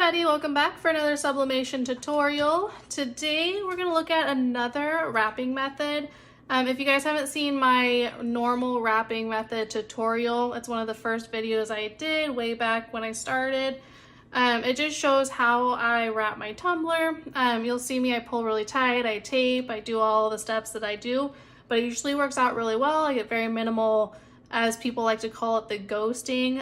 everybody, welcome back for another sublimation tutorial. Today we're going to look at another wrapping method. If you guys haven't seen my normal wrapping method tutorial, it's one of the first videos I did way back when I started. It just shows how I wrap my tumbler. You'll see me, I pull really tight, I tape, I do all the steps that I do, but it usually works out really well. I get very minimal, as people like to call it, the ghosting.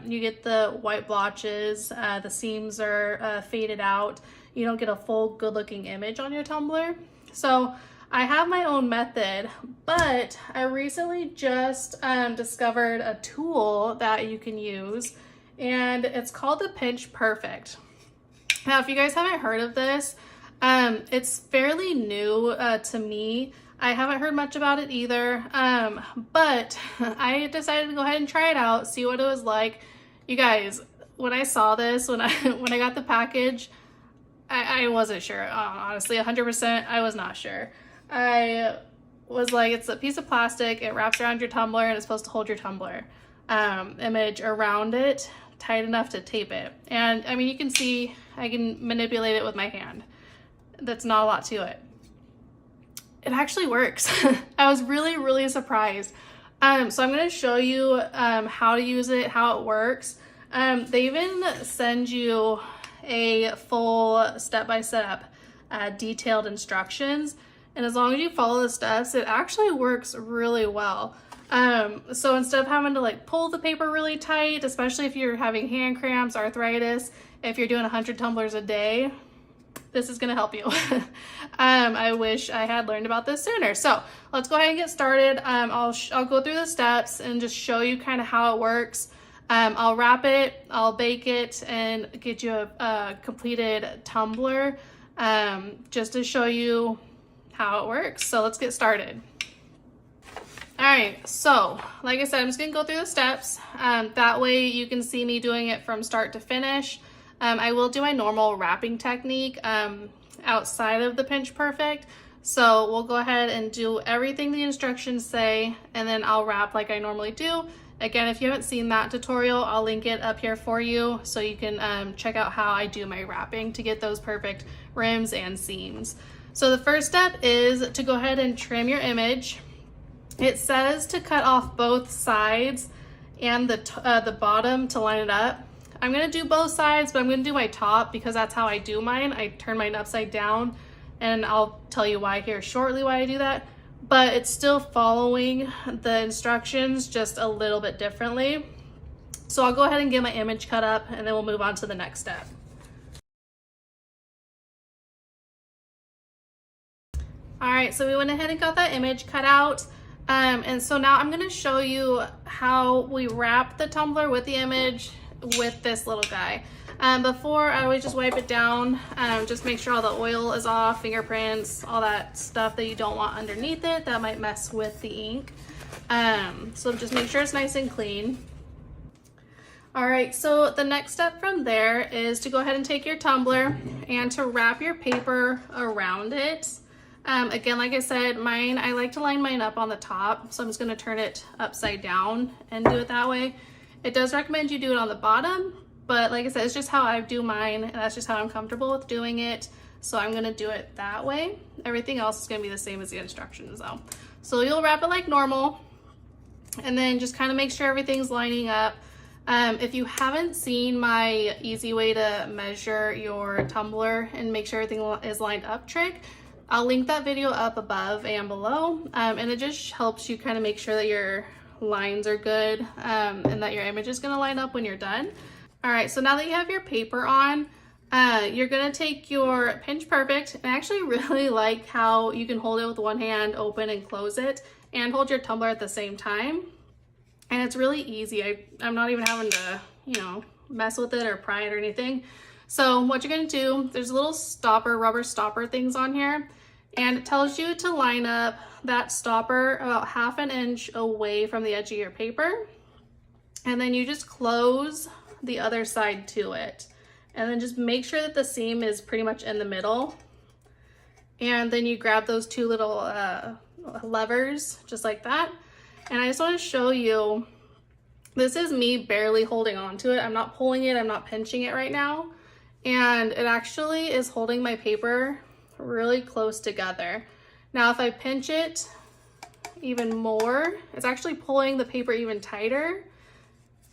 You get the white blotches, the seams are faded out. You don't get a full good looking image on your tumbler. So I have my own method, but I recently just discovered a tool that you can use, and it's called the Pinch Perfect. Now, if you guys haven't heard of this, it's fairly new to me. I haven't heard much about it either, but I decided to go ahead and try it out, see what it was like. You guys, when I saw this, when I got the package, I wasn't sure. Honestly, 100%, I was not sure. I was like, it's a piece of plastic, it wraps around your tumbler, and it's supposed to hold your tumbler image around it tight enough to tape it. And I mean, you can see I can manipulate it with my hand. That's not a lot to it. It actually works. I was really surprised. So I'm going to show you how to use it, how it works. They even send you a full step-by-step detailed instructions, and as long as you follow the steps, it actually works really well. So instead of having to like pull the paper really tight, especially if you're having hand cramps, arthritis, if you're doing 100 tumblers a day, this is going to help you. I wish I had learned about this sooner. So let's go ahead and get started. I'll go through the steps and just show you kind of how it works. I'll wrap it, I'll bake it, and get you a completed tumbler just to show you how it works. So let's get started. All right, so like I said, I'm just going to go through the steps. That way you can see me doing it from start to finish. I will do my normal wrapping technique outside of the Pinch Perfect. So we'll go ahead and do everything the instructions say, and then I'll wrap like I normally do. Again, if you haven't seen that tutorial, I'll link it up here for you so you can check out how I do my wrapping to get those perfect rims and seams. So the first step is to go ahead and trim your image. It says to cut off both sides and the bottom to line it up. I'm going to do both sides, but I'm going to do my top because that's how I do mine. I turn mine upside down, and I'll tell you why here shortly why I do that. But it's still following the instructions just a little bit differently. So I'll go ahead and get my image cut up, and then we'll move on to the next step. All right, so we went ahead and got that image cut out. And so now I'm going to show you how we wrap the tumbler with the image with this little guy. Before, I always just wipe it down, just make sure all the oil is off, fingerprints, all that stuff that you don't want underneath it that might mess with the ink. So just make sure it's nice and clean. All right, so the next step from there is to go ahead and take your tumbler and to wrap your paper around it. Again, like I said, I like to line mine up on the top, so I'm just going to turn it upside down and do it that way. It does recommend you do it on the bottom, but like I said, it's just how I do mine, and that's just how I'm comfortable with doing it. So I'm going to do it that way. Everything else is going to be the same as the instructions though. So you'll wrap it like normal, and then just kind of make sure everything's lining up. If you haven't seen my easy way to measure your tumbler and make sure everything is lined up trick, I'll link that video up above and below, and it just helps you kind of make sure that your lines are good and that your image is going to line up when you're done. All right, so now that you have your paper on, you're going to take your Pinch Perfect, and I actually really like how you can hold it with one hand, open and close it, and hold your tumbler at the same time. And it's really easy. I'm not even having to, mess with it or pry it or anything. So what you're going to do, there's little rubber stopper things on here, and it tells you to line up that stopper about 1/2 inch away from the edge of your paper, and then you just close the other side to it, and then just make sure that the seam is pretty much in the middle, and then you grab those two little levers just like that. And I just want to show you, this is me barely holding on to it. I'm not pulling it, I'm not pinching it right now. and it actually is holding my paper really close together. Now if I pinch it even more, it's actually pulling the paper even tighter.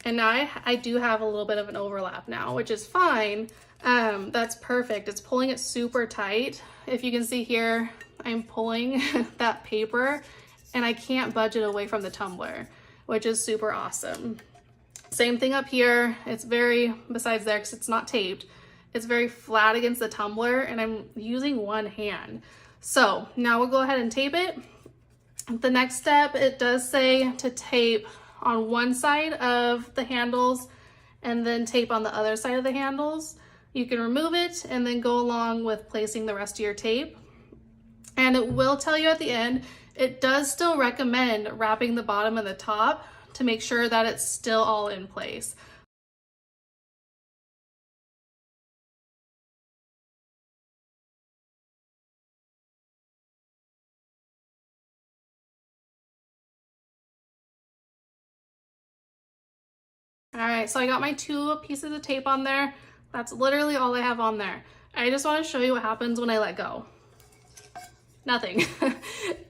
And now I do have a little bit of an overlap now, which is fine. That's perfect. It's pulling it super tight. If you can see here, I'm pulling that paper and I can't budge it away from the tumbler, which is super awesome. Same thing up here. It's very, besides there, because it's not taped, it's very flat against the tumbler and I'm using one hand. So now we'll go ahead and tape it. The next step, it does say to tape on one side of the handles and then tape on the other side of the handles. You can remove it and then go along with placing the rest of your tape. And it will tell you at the end, it does still recommend wrapping the bottom and the top to make sure that it's still all in place. All right, so I got my 2 pieces of tape on there. That's literally all I have on there. I just want to show you what happens when I let go. Nothing.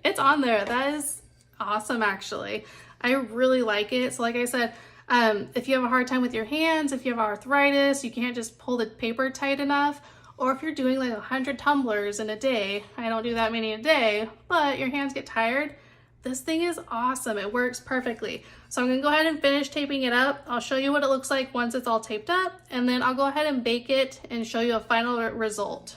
It's on there. That is awesome, actually. I really like it. So like I said, if you have a hard time with your hands, if you have arthritis, you can't just pull the paper tight enough, or if you're doing like 100 tumblers in a day, I don't do that many a day, but your hands get tired, this thing is awesome. It works perfectly. So I'm gonna go ahead and finish taping it up. I'll show you what it looks like once it's all taped up, and then I'll go ahead and bake it and show you a final result.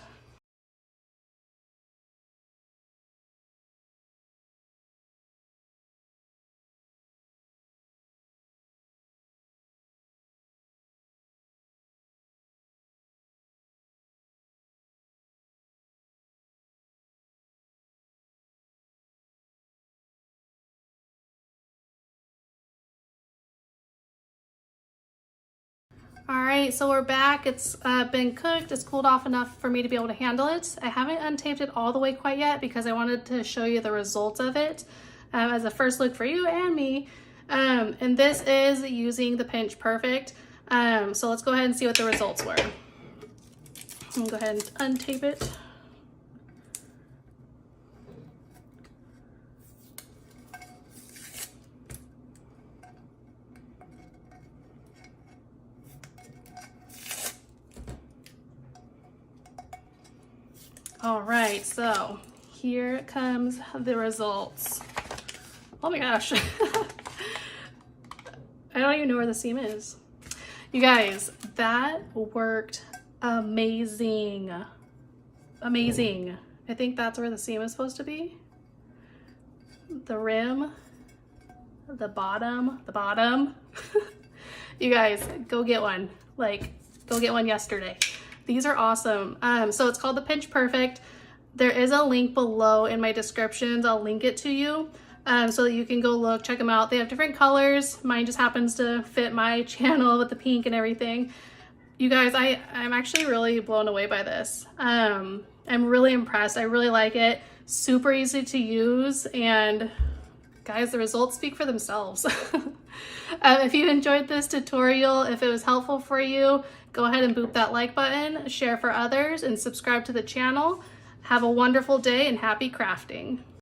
All right, so we're back. It's been cooked. It's cooled off enough for me to be able to handle it. I haven't untaped it all the way quite yet because I wanted to show you the results of it as a first look for you and me. And this is using the Pinch Perfect. So let's go ahead and see what the results were. I'm gonna go ahead and untape it. All right, so here comes the results. Oh my gosh. I don't even know where the seam is. You guys, that worked amazing. Amazing. I think that's where the seam is supposed to be. The rim, the bottom. You guys, go get one. Like, go get one yesterday. These are awesome. So it's called the Pinch Perfect. There is a link below in my descriptions. I'll link it to you so that you can go look, check them out. They have different colors. Mine just happens to fit my channel with the pink and everything. You guys, I'm actually really blown away by this. I'm really impressed. I really like it. Super easy to use, and guys, the results speak for themselves. If you enjoyed this tutorial, if it was helpful for you, go ahead and boop that like button, share for others, and subscribe to the channel. Have a wonderful day and happy crafting.